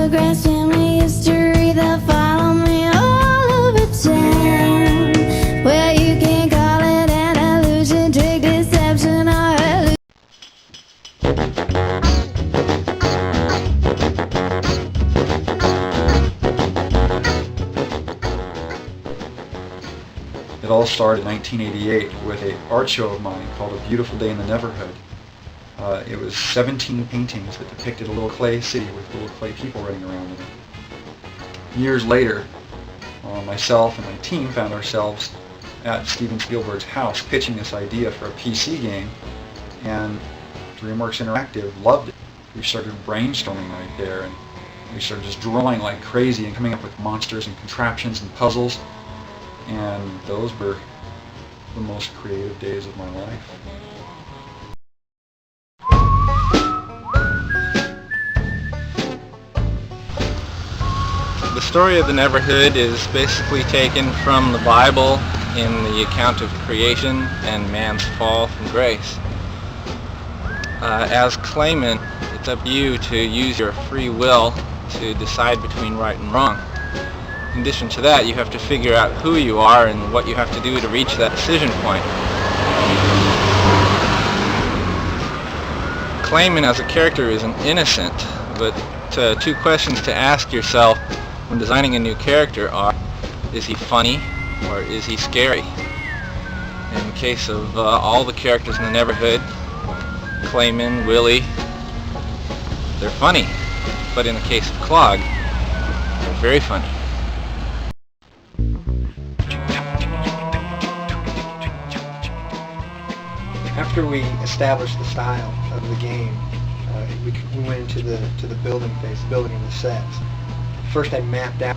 Bluegrass family history that follow me all over town. Well, you can call it an illusion, trick, deception, or illusion. It all started in 1988 with an art show of mine called A Beautiful Day in the Neverhood. It was 17 paintings that depicted a little clay city with little clay people running around in it. Years later, myself and my team found ourselves at Steven Spielberg's house pitching this idea for a PC game, and DreamWorks Interactive loved it. We started brainstorming right there, and we started just drawing like crazy and coming up with monsters and contraptions and puzzles, and those were the most creative days of my life. The story of the Neverhood is basically taken from the Bible in the account of creation and man's fall from grace. As claimant, it's up to you to use your free will to decide between right and wrong. In addition to that, you have to figure out who you are and what you have to do to reach that decision point. Claimant as a character is an innocent, but two questions to ask yourself when designing a new character are, is he funny or is he scary? In the case of all the characters in the Neverhood, Clayman, Willie, they're funny. But in the case of Clog, they're very funny. After we established the style of the game, we went into the building phase, building of the sets. First I mapped out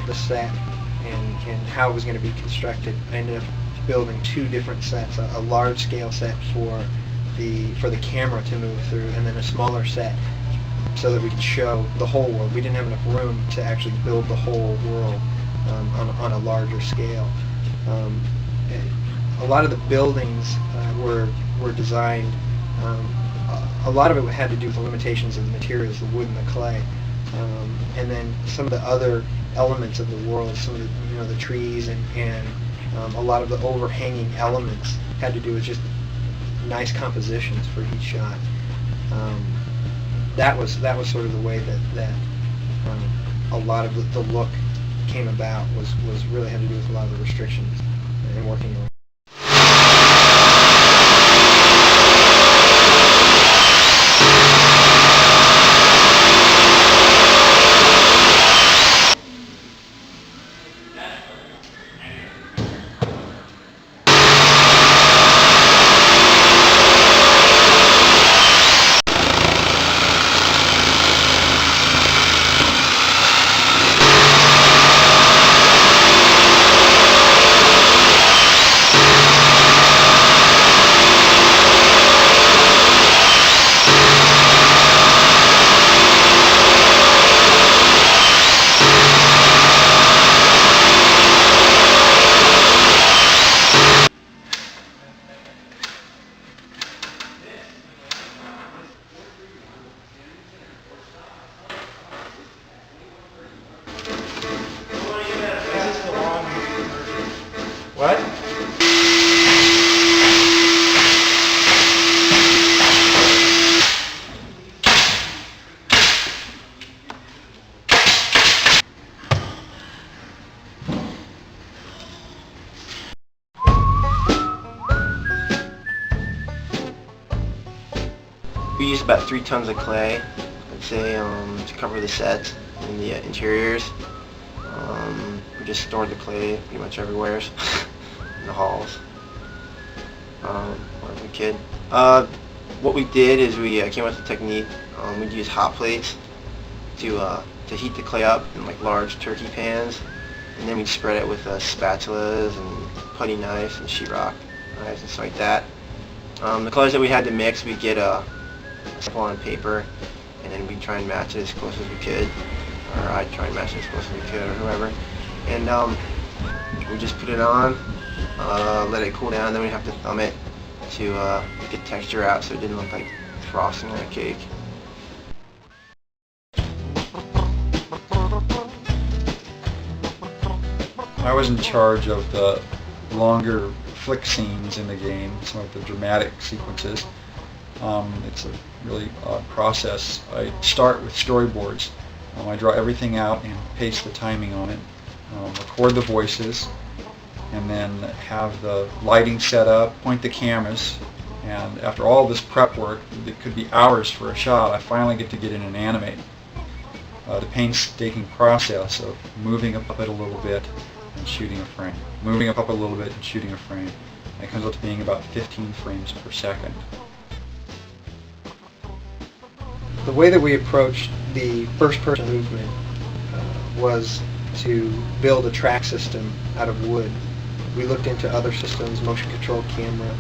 the set and how it was going to be constructed. I ended up building two different sets, a large scale set for the camera to move through, and then a smaller set so that we could show the whole world. We didn't have enough room to actually build the whole world on a larger scale. A lot of the buildings were designed, a lot of it had to do with the limitations of the materials, the wood and the clay. And then some of the other elements of the world, some of the trees and a lot of the overhanging elements had to do with just nice compositions for each shot. That was sort of the way that a lot of the look came about, was really had to do with a lot of the restrictions and working around. What? We used about 3 tons of clay, I'd say, to cover the sets and the interiors. We just stored the clay pretty much everywhere in the halls when I was a kid. What we did is we came up with a technique. We'd use hot plates to heat the clay up in like large turkey pans, and then we'd spread it with spatulas and putty knives and sheetrock knives and stuff like that. The colors that we had to mix, we'd get a sample on paper, and then we'd try and match it as close as we could, or I'd try and match it as close as we could, or whoever. And we just put it on, let it cool down, then we'd have to thumb it to get texture out so it didn't look like frosting on a cake. I was in charge of the longer flick scenes in the game, some of the dramatic sequences. It's a really odd process. I start with storyboards. I draw everything out and paste the timing on it, record the voices, and then have the lighting set up, point the cameras, and after all this prep work, it could be hours for a shot, I finally get in and animate. The painstaking process of moving a puppet a little bit and shooting a frame. Moving a puppet a little bit and shooting a frame. And it comes up to being about 15 frames per second. The way that we approached the first-person movement was to build a track system out of wood. We looked into other systems, motion control camera,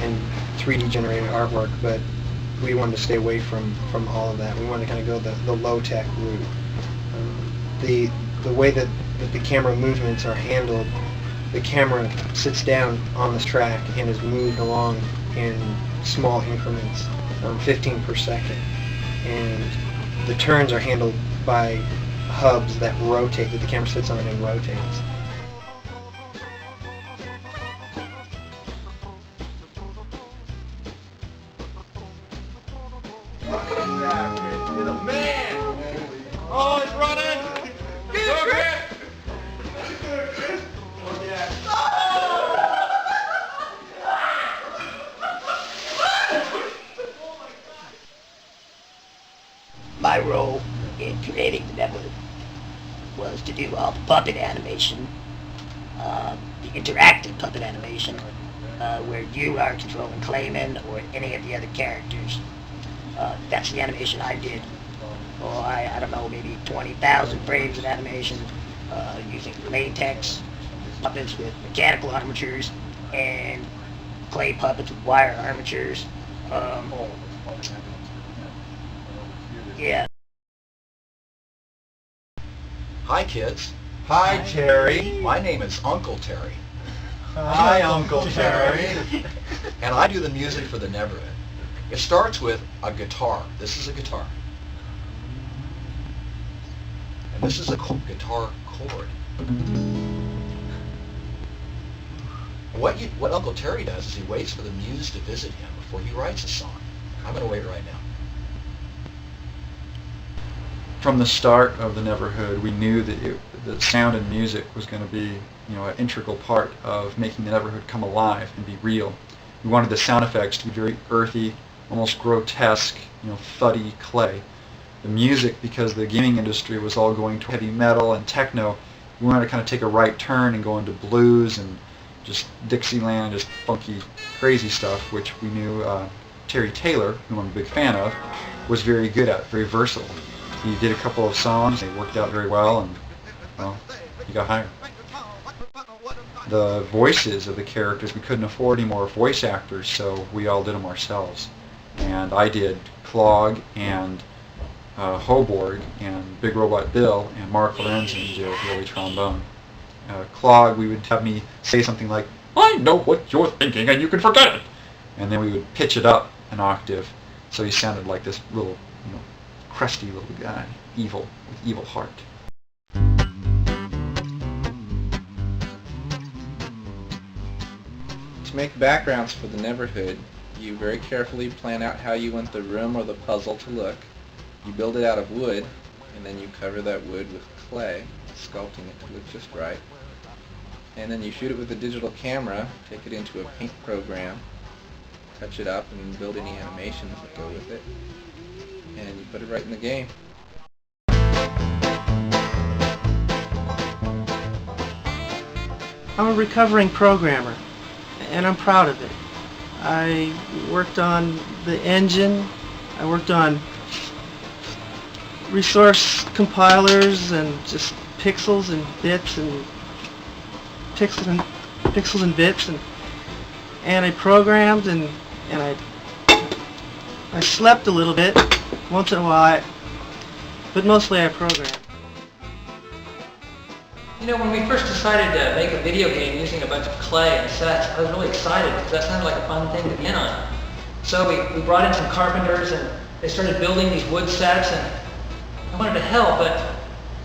and 3D generated artwork, but we wanted to stay away from all of that. We wanted to kind of go the low-tech route. The way that the camera movements are handled, the camera sits down on this track and is moved along in small increments, 15 per second. And the turns are handled by hubs that rotate, that the camera sits on and rotates. Oh, he's running! Go, Chris! My role in creating the Neverhood was to do all the puppet animation, the interactive puppet animation, where you are controlling Clayman or any of the other characters. That's the animation I did. Oh, I don't know, maybe 20,000 frames of animation using latex puppets with mechanical armatures and clay puppets with wire armatures. Yeah. Hi, kids. Hi, Terry. My name is Uncle Terry, Hi, Uncle Terry. and I do the music for the Neverhood. It starts with a guitar. This is a guitar. And this is a guitar chord. What Uncle Terry does is he waits for the muse to visit him before he writes a song. I'm going to wait right now. From the start of the Neverhood, we knew that the sound and music was going to be, an integral part of making the Neverhood come alive and be real. We wanted the sound effects to be very earthy, almost grotesque, thuddy clay. The music, because the gaming industry was all going to heavy metal and techno, we wanted to kind of take a right turn and go into blues and just Dixieland, just funky, crazy stuff, which we knew Terry Taylor, whom I'm a big fan of, was very good at, very versatile. He did a couple of songs, they worked out very well, and he got hired. The voices of the characters, we couldn't afford any more voice actors, so we all did them ourselves. And I did Clog and Hoborg and Big Robot Bill, and Mark Lorenzen did Billy Trombone. Clog, we would have me say something like, "I know what you're thinking and you can forget it!" And then we would pitch it up an octave, so he sounded like this little, crusty little guy, evil, with evil heart. To make backgrounds for the Neverhood, you very carefully plan out how you want the room or the puzzle to look. You build it out of wood, and then you cover that wood with clay, sculpting it to look just right. And then you shoot it with a digital camera, take it into a paint program, touch it up, and build any animations that go with it. And you put it right in the game. I'm a recovering programmer, and I'm proud of it. I worked on the engine, I worked on resource compilers and just pixels and bits and pixels and bits, and I programmed and I slept a little bit once in a while, but mostly I programmed. When we first decided to make a video game using a bunch of clay and sets, I was really excited because that sounded like a fun thing to be in on. So we brought in some carpenters and they started building these wood sets, and I wanted to help, but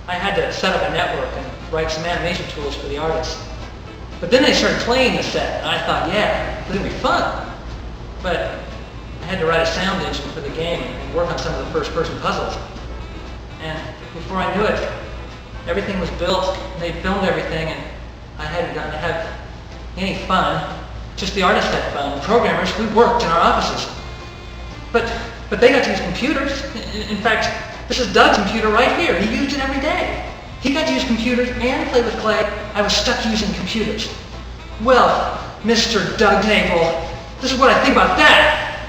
I had to set up a network, and write some animation tools for the artists. But then they started playing the set, and I thought, yeah, it's going to be fun. But I had to write a sound engine for the game and work on some of the first-person puzzles. And before I knew it, everything was built, and they filmed everything, and I hadn't gotten to have any fun. Just the artists had fun. The programmers, we worked in our offices. But they got to use computers. In fact, this is Doug's computer right here. He used it every day. He got to use computers and play with clay. I was stuck using computers. Well, Mr. Doug Naple, this is what I think about that.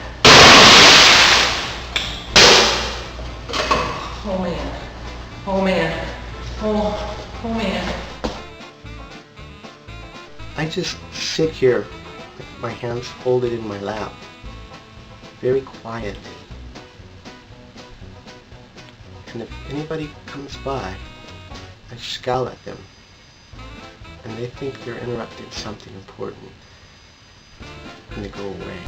Oh man. Oh man. Oh man. I just sit here with my hands folded in my lap, very quietly. And if anybody comes by, I scowl at them, and they think they're interrupting something important, and they go away.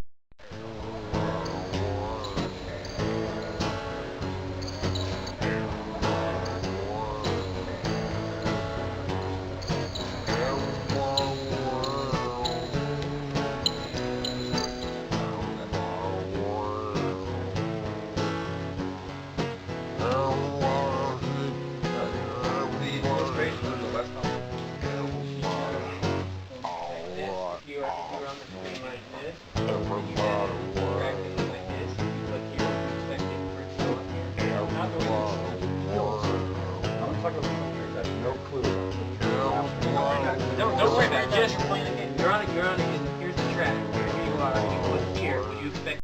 Don't worry about it. Just playing again. You're on it, and here's the track. Here you are. You put here. Would you expect?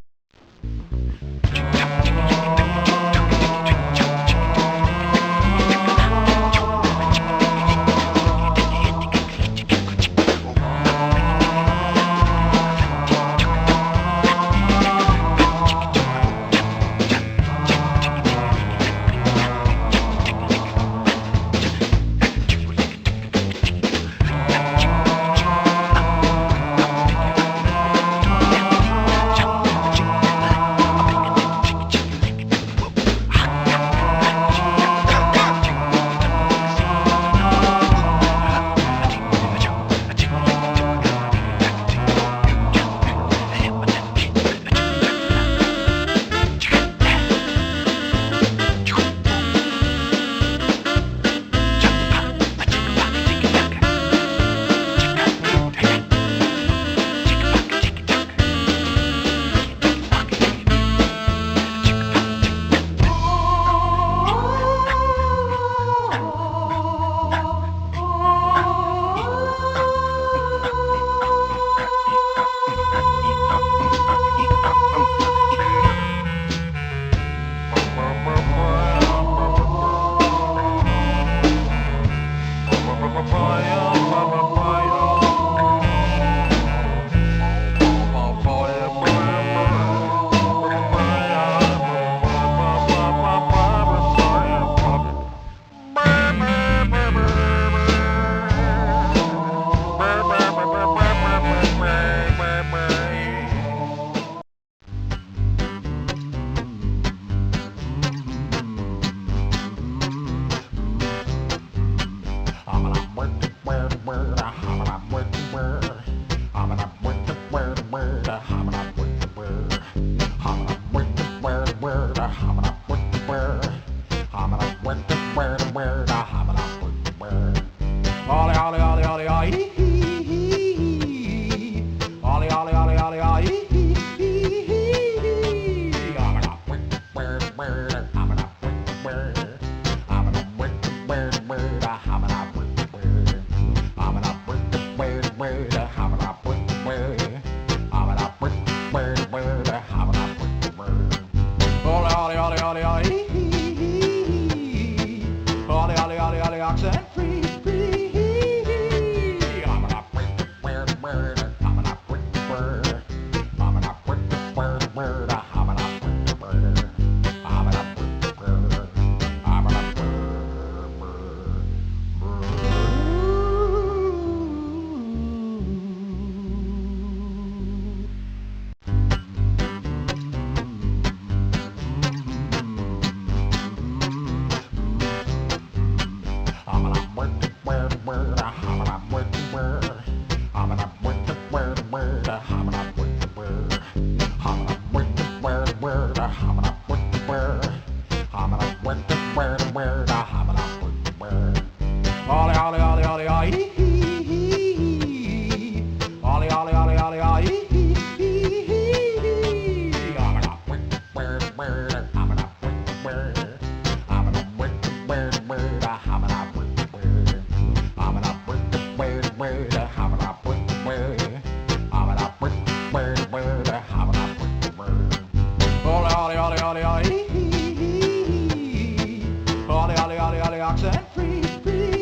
box and freeze, freeze.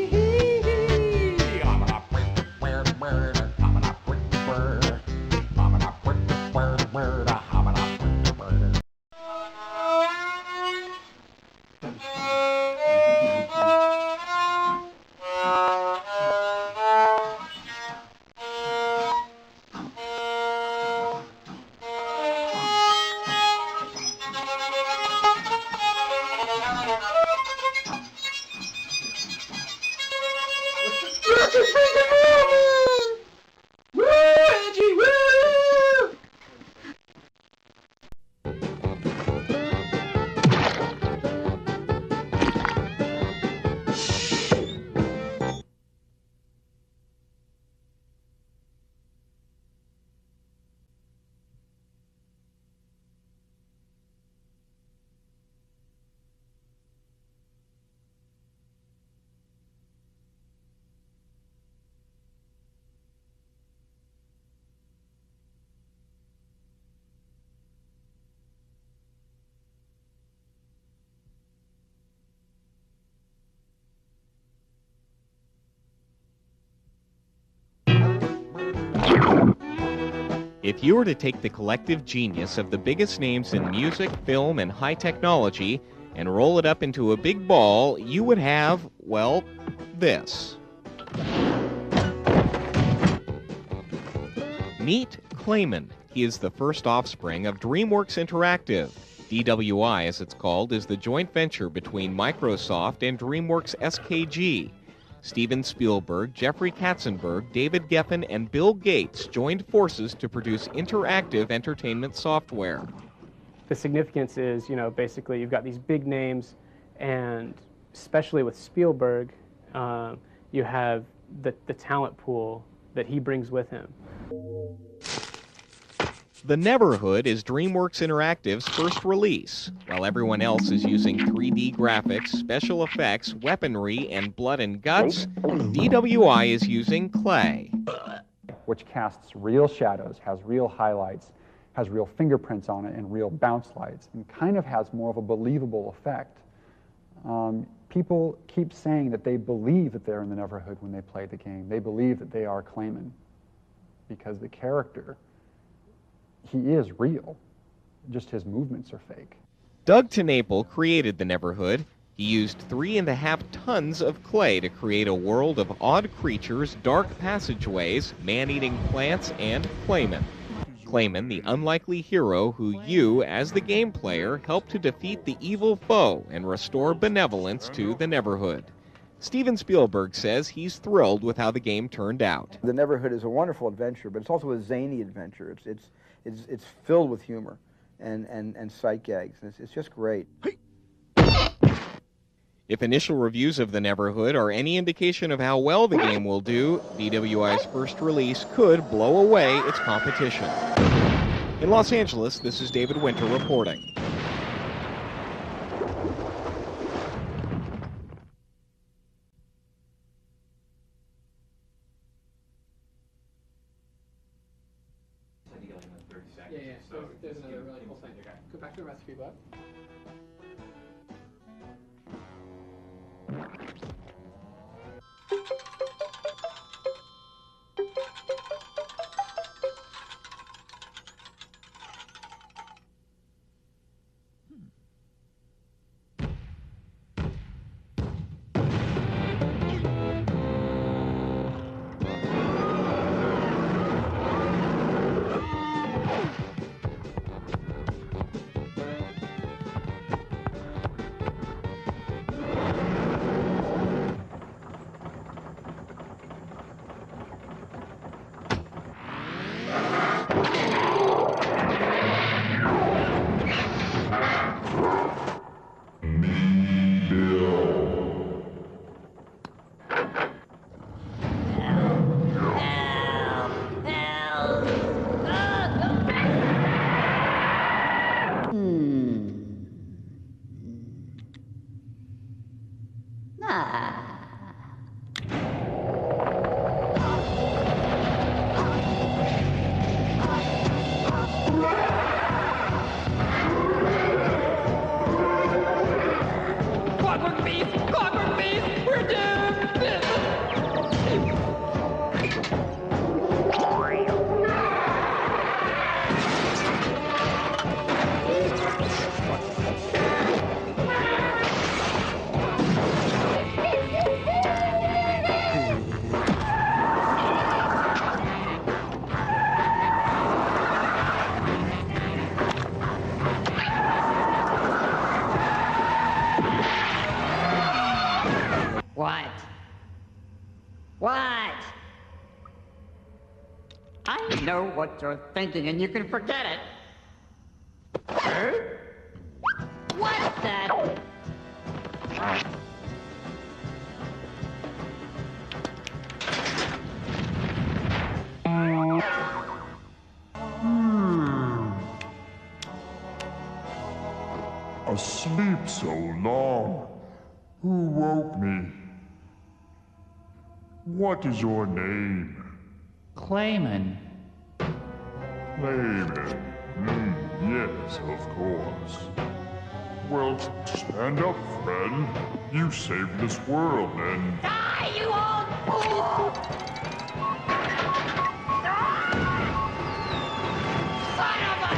If you were to take the collective genius of the biggest names in music, film, and high technology and roll it up into a big ball, you would have, well, this. Meet Clayman. He is the first offspring of DreamWorks Interactive. DWI, as it's called, is the joint venture between Microsoft and DreamWorks SKG. Steven Spielberg, Jeffrey Katzenberg, David Geffen, and Bill Gates joined forces to produce interactive entertainment software. The significance is, basically you've got these big names, and especially with Spielberg, you have the talent pool that he brings with him. The Neverhood is DreamWorks Interactive's first release. While everyone else is using 3D graphics, special effects, weaponry, and blood and guts, DWI is using clay. Which casts real shadows, has real highlights, has real fingerprints on it, and real bounce lights, and kind of has more of a believable effect. People keep saying that they believe that they're in the Neverhood when they play the game. They believe that they are Clayman, because the character, he is real, just his movements are fake. Doug TenNapel created the Neverhood. He used 3.5 tons of clay to create a world of odd creatures, dark passageways, man-eating plants, and Clayman. Clayman, the unlikely hero who you, as the game player, help to defeat the evil foe and restore benevolence to the Neverhood. Steven Spielberg says he's thrilled with how the game turned out. The Neverhood is a wonderful adventure, but it's also a zany adventure. It's filled with humor and sight gags. It's just great. If initial reviews of the Neverhood are any indication of how well the game will do, DWI's first release could blow away its competition. In Los Angeles, this is David Winter reporting. Yeah. So there's another really cool thing. Go back to the recipe book. Clockwork beef! Clockwork beef! What? What? I know what you're thinking, and you can forget it. Huh? What's that? Asleep so long. Who woke me? What is your name? Clayman. Clayman. Yes, of course. Well, stand up, friend. You saved this world, and... Die, you old fool! Son of a...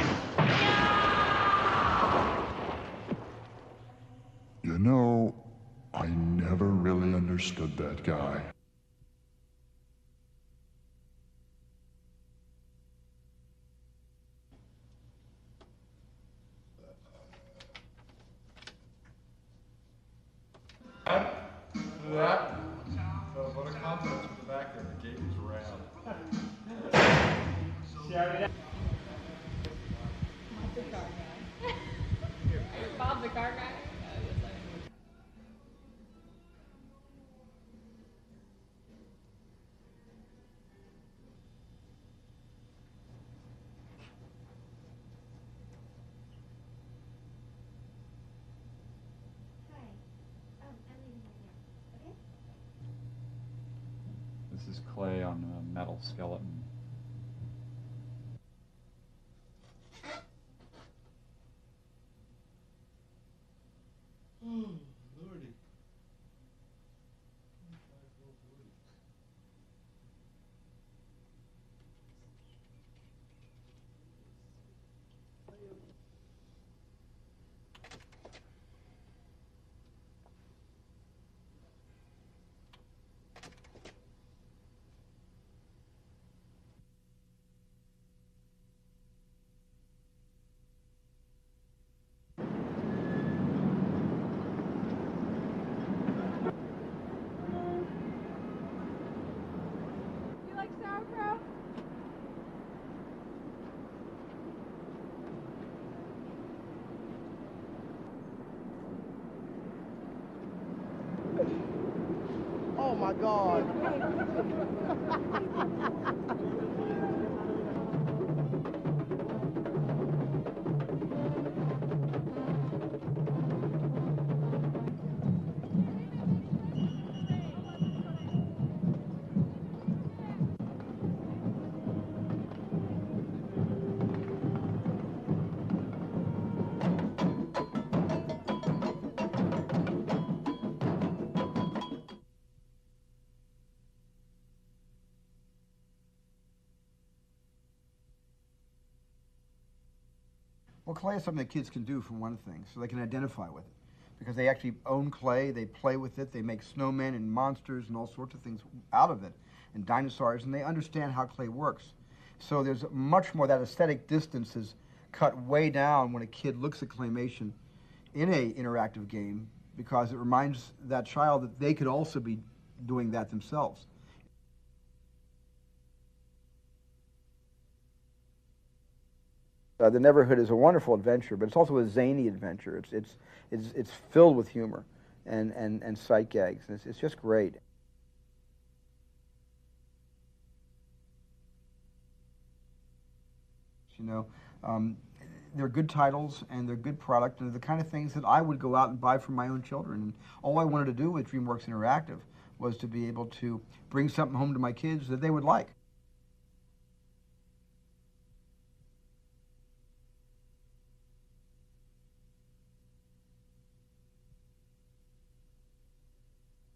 You know, I never really understood that guy. That. What a confidence with the back there. The gate is round. Bob the car guy? This is clay on a metal skeleton. Oh, Lordy. You like sauerkraut? Oh my God. Well, clay is something that kids can do, for one thing, so they can identify with it. Because they actually own clay, they play with it, they make snowmen and monsters and all sorts of things out of it, and dinosaurs, and they understand how clay works. So there's much more, that aesthetic distance is cut way down when a kid looks at claymation in an interactive game, because it reminds that child that they could also be doing that themselves. The Neverhood is a wonderful adventure, but it's also a zany adventure. It's filled with humor and sight gags. It's just great. You know, they're good titles and they're good product, and they're the kind of things that I would go out and buy for my own children. And all I wanted to do with DreamWorks Interactive was to be able to bring something home to my kids that they would like.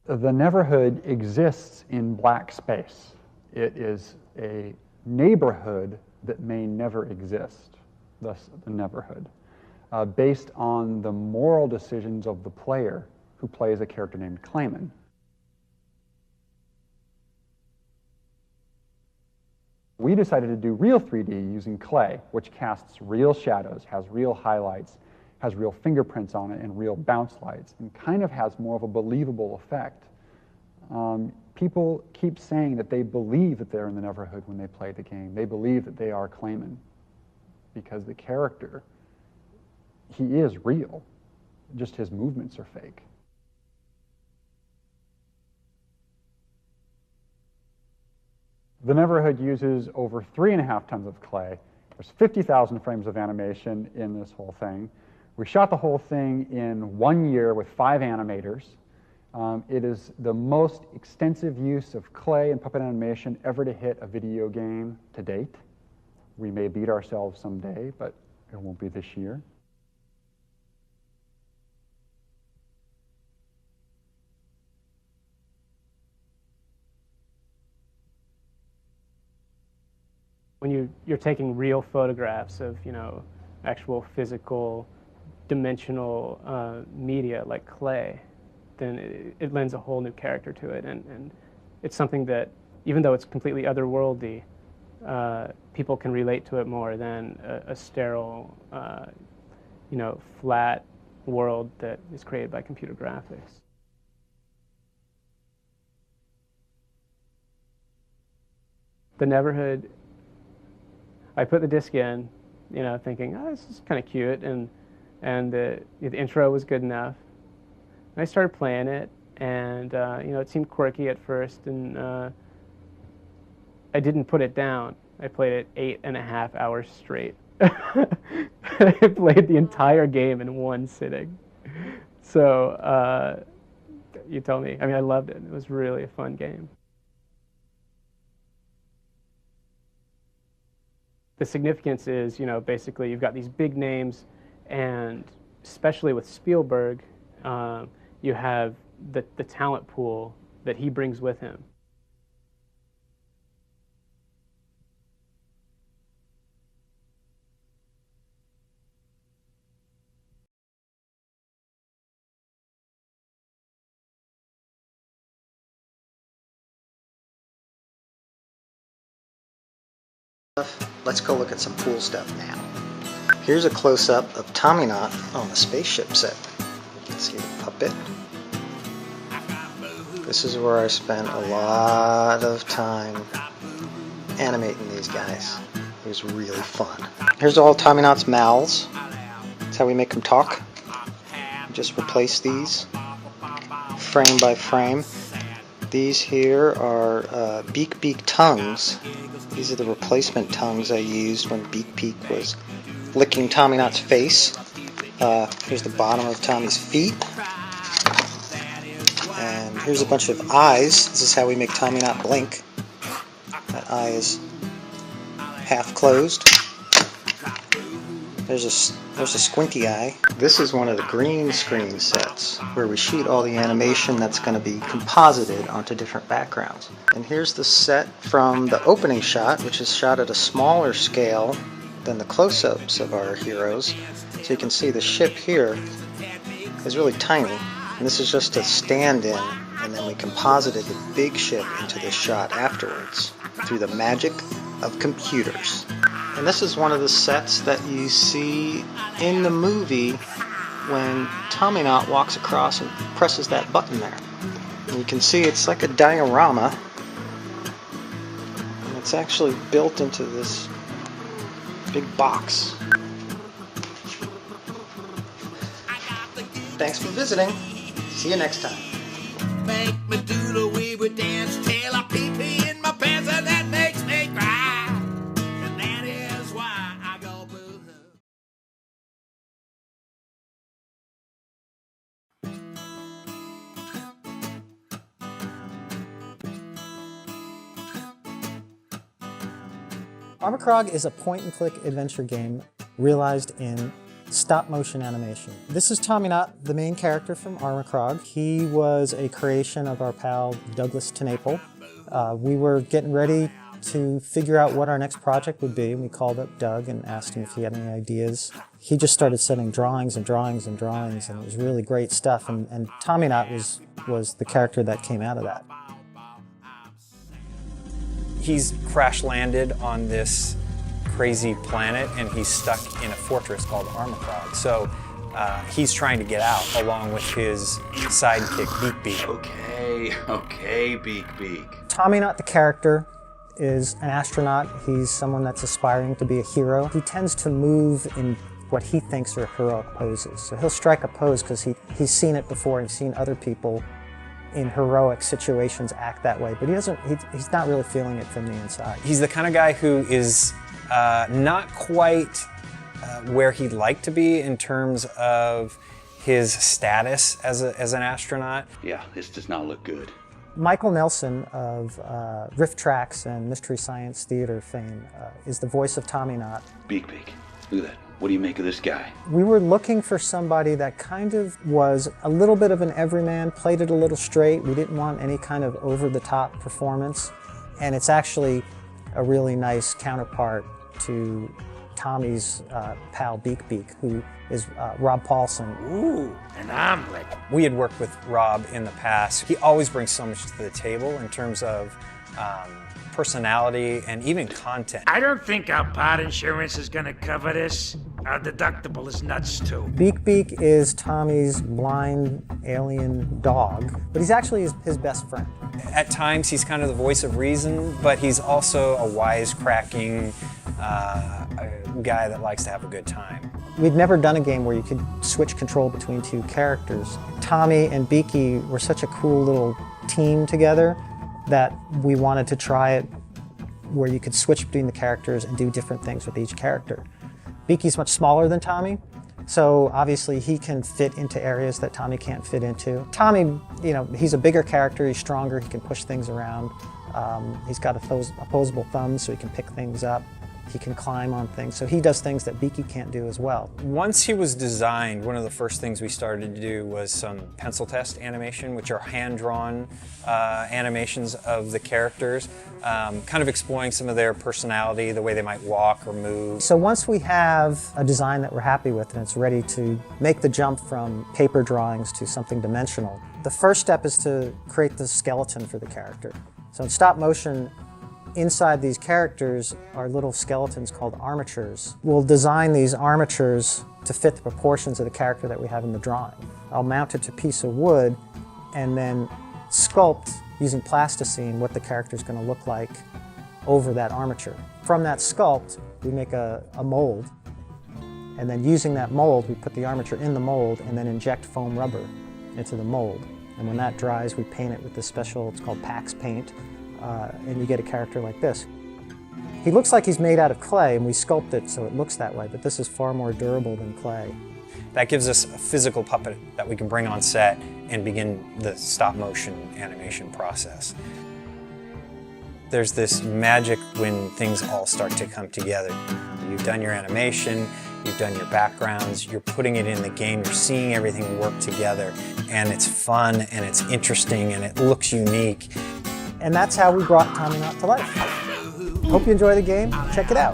The Neverhood exists in black space. It is a neighborhood that may never exist, thus the Neverhood, based on the moral decisions of the player who plays a character named Clayman. We decided to do real 3D using clay, which casts real shadows, has real highlights, has real fingerprints on it, and real bounce lights, and kind of has more of a believable effect People keep saying that they believe that they're in the Neverhood when they play the game. They believe that they are Clayman because the character, he is real, just his movements are fake. The Neverhood uses over 3.5 tons of clay. There's 50,000 frames of animation in this whole thing. We shot the whole thing in 1 year with 5 animators. It is the most extensive use of clay and puppet animation ever to hit a video game to date. We may beat ourselves someday, but it won't be this year. When you're taking real photographs of, actual physical, dimensional media like clay, then it lends a whole new character to it. And it's something that, even though it's completely otherworldly, people can relate to it more than a sterile, flat world that is created by computer graphics. The Neverhood, I put the disc in, thinking, oh, this is kind of cute, and the intro was good enough. And I started playing it, and it seemed quirky at first, and I didn't put it down. I played it 8.5 hours straight. I played the entire game in one sitting. So you tell me. I loved it. It was really a fun game. The significance is, basically you've got these big names, and especially with Spielberg, you have the talent pool that he brings with him. Let's go look at some cool stuff now. Here's a close-up of Tommyknot on the spaceship set. You can see the puppet. This is where I spent a lot of time animating these guys. It was really fun. Here's all Tommyknot's mouths. That's how we make them talk. Just replace these frame by frame. These here are Beak tongues. These are the replacement tongues I used when Beak was licking Tommyknot's face. Here's the bottom of Tommy's feet. And here's a bunch of eyes. This is how we make Tommyknot blink. That eye is half closed. There's a squinty eye. This is one of the green screen sets where we shoot all the animation that's going to be composited onto different backgrounds. And here's the set from the opening shot, which is shot at a smaller scale than the close-ups of our heroes. So you can see the ship here is really tiny. And this is just a stand-in, and then we composited the big ship into this shot afterwards through the magic of computers. And this is one of the sets that you see in the movie when Tommyknot walks across and presses that button there. And you can see it's like a diorama, and it's actually built into this big box. Thanks for visiting. See you next time. Make me do the wee dance till I pee in my pants, and that makes me cry. And that is why I go boo-hoo. Armikrog is a point-and-click adventure game realized in stop-motion animation. This is Tommyknot, the main character from Armikrog. He was a creation of our pal Douglas Tenaple. We were getting ready to figure out what our next project would be, and we called up Doug and asked him if he had any ideas. He just started sending drawings and drawings and drawings, and it was really great stuff, and Tommyknot was the character that came out of that. He's crash-landed on this crazy planet, and he's stuck in a fortress called Armikrog. So he's trying to get out along with his sidekick Beak Beak. Okay, Beak Beak. Tommy Knot, the character, is an astronaut. He's someone that's aspiring to be a hero. He tends to move in what he thinks are heroic poses. So he'll strike a pose because he's seen it before and seen other people in heroic situations act that way, but he's not really feeling it from the inside. He's the kind of guy who is not quite where he'd like to be in terms of his status as an astronaut. Yeah, this does not look good. Michael Nelson of Riff Tracks and Mystery Science Theater fame is the voice of Tommy Knot. Beak Beak, look at that. What do you make of this guy? We were looking for somebody that kind of was a little bit of an everyman, played it a little straight. We didn't want any kind of over-the-top performance. And it's actually a really nice counterpart to Tommy's pal Beak Beak, who is Rob Paulson. Ooh, an omelet. We had worked with Rob in the past. He always brings so much to the table in terms of personality and even content. I don't think our pod insurance is gonna cover this. Our deductible is nuts too. Beak Beak is Tommy's blind alien dog, but he's actually his best friend. At times he's kind of the voice of reason, but he's also a wisecracking guy that likes to have a good time. We'd never done a game where you could switch control between two characters. Tommy and Beaky were such a cool little team together that we wanted to try it where you could switch between the characters and do different things with each character. Beaky's much smaller than Tommy, so obviously he can fit into areas that Tommy can't fit into. Tommy, he's a bigger character, he's stronger, he can push things around. He's got opposable thumbs so he can pick things up. He can climb on things, so he does things that Beaky can't do as well. Once he was designed, one of the first things we started to do was some pencil test animation, which are hand-drawn animations of the characters, kind of exploring some of their personality, the way they might walk or move. So once we have a design that we're happy with and it's ready to make the jump from paper drawings to something dimensional, the first step is to create the skeleton for the character. So in stop motion, inside these characters are little skeletons called armatures. We'll design these armatures to fit the proportions of the character that we have in the drawing. I'll mount it to a piece of wood and then sculpt using plasticine what the character is going to look like over that armature. From that sculpt, we make a mold, and then using that mold, we put the armature in the mold and then inject foam rubber into the mold. And when that dries, we paint it with this special, it's called Pax paint, and you get a character like this. He looks like he's made out of clay, and we sculpt it so it looks that way, but this is far more durable than clay. That gives us a physical puppet that we can bring on set and begin the stop motion animation process. There's this magic when things all start to come together. You've done your animation, you've done your backgrounds, you're putting it in the game, you're seeing everything work together, and it's fun and it's interesting and it looks unique. And that's how we brought Tommy Knot to life. Hope you enjoy the game. Check it out.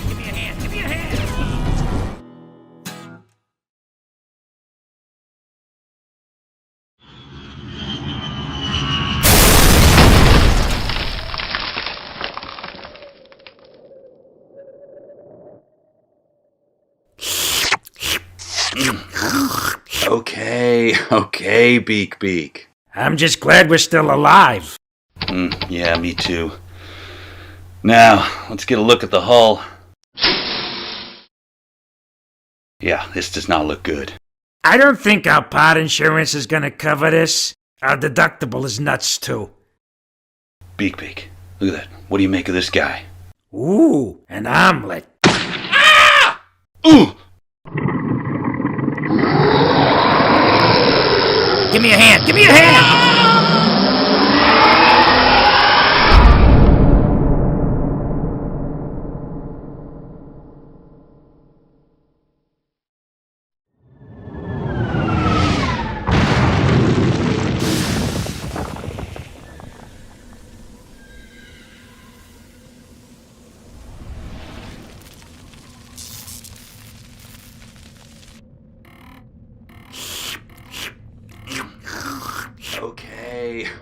Give me a hand, give me a hand. Okay, Beak Beak. I'm just glad we're still alive. Yeah, me too. Now, let's get a look at the hull. Yeah, this does not look good. I don't think our pod insurance is gonna cover this. Our deductible is nuts too. Beak Beak, look at that. What do you make of this guy? Ooh, an omelet. Ooh! Give me a hand, give me a hand!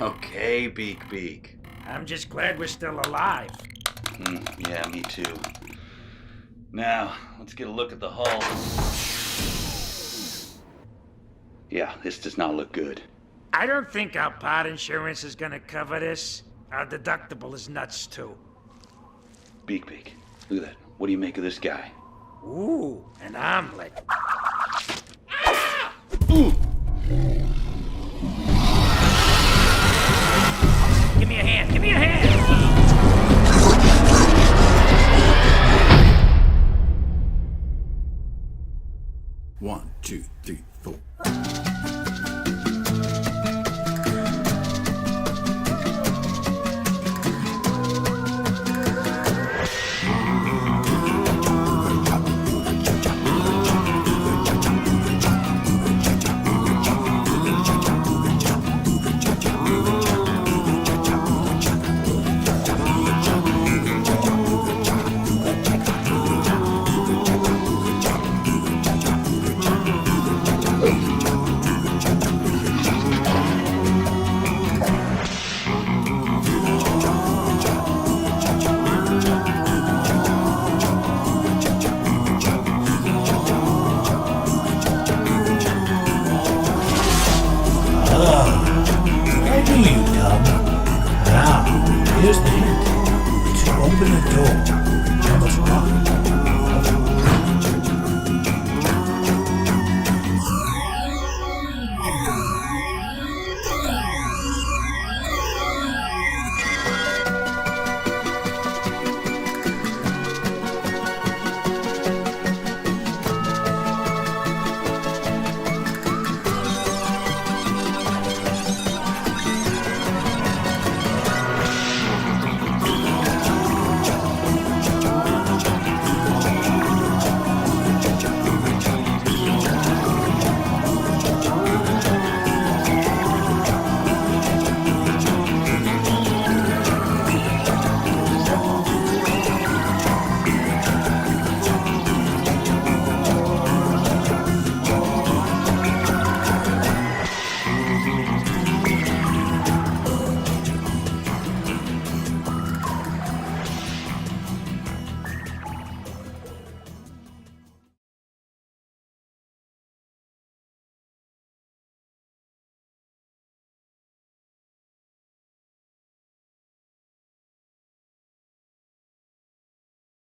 Okay, Beak Beak. I'm just glad we're still alive. Yeah, me too. Now, let's get a look at the hull. Yeah, this does not look good. I don't think our part insurance is gonna cover this. Our deductible is nuts too. Beak. Look at that. What do you make of this guy? Ooh, an omelet. Ooh!